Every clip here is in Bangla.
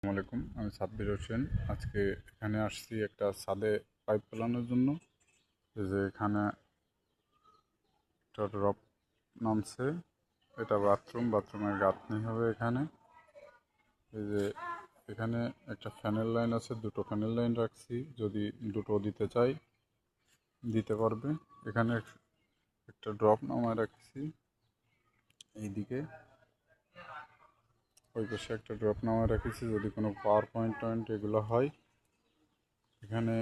আসসালামু আলাইকুম, আমি সাব্বির হোসেন। আজকে এখানে আসছি একটা ছাদে পাইপ ফেলানোর জন্য। এই যে এখানে একটা ড্রপ নামছে, এটা বাথরুমের গাঁথনি হবে এখানে। এই যে এখানে একটা ফ্যানের লাইন আছে, দুটো ফ্যানের লাইন রাখছি, যদি দুটো দিতে চাই দিতে পারবে। এখানে একটা ড্রপ নামায় রাখছি এইদিকে, ওই পাশে একটা ড্রপ নামায় রাখছি যদি কোনো পাওয়ার পয়েন্ট এগুলো হয়। এখানে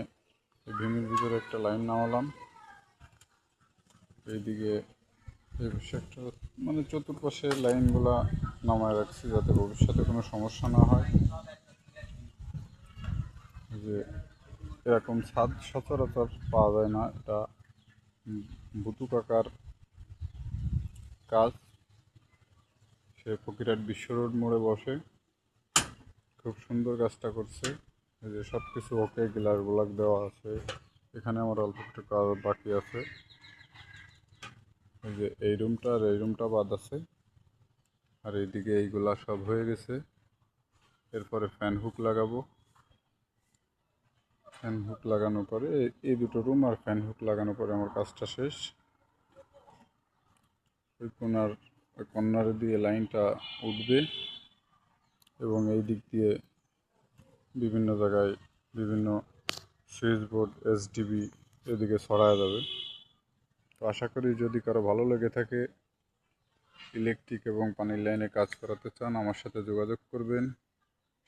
ভীমের ভিতরে একটা লাইন নামালাম, এইদিকে এই পাশে একটা, মানে চতুর্পাশে লাইনগুলা নামায় রাখছি যাতে ভবিষ্যতে কোনো সমস্যা না হয়। যে এরকম ছাদ সচরাচর পাওয়া যায় না, এটা বুতু কাকার কাজ। সে ফকিরহাট বিশ্ব রোড মোড়ে বসে, খুব সুন্দর কাজটা করছে। এই যে সব কিছু ওকে, গ্লাস ব্লক দেওয়া আছে। এখানে আমার অল্প একটু কাজ বাকি আছে। এই যে এই রুমটা আর এই রুমটা বাদ আছে, আর এইদিকে এইগুলা সব হয়ে গেছে। এরপরে ফ্যান হুক লাগাবো। ফ্যান হুক লাগানোর পরে এই দুটো রুম আর ফ্যান হুক লাগানোর পরে আমার কাজটা শেষ। ওই কর্নারে দিয়ে লাইনটা উঠবে এবং এই দিক দিয়ে বিভিন্ন জায়গায় বিভিন্ন সুইচ বোর্ড এসডিবি এদিকে ছড়ায় যাবে। তো আশা করি যদি কারো ভালো লেগে থাকে, ইলেকট্রিক এবং পানির লাইনে কাজ করাতে চান, আমার সাথে যোগাযোগ করবেন।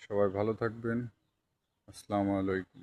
সবাই ভালো থাকবেন। আসসালামু আলাইকুম।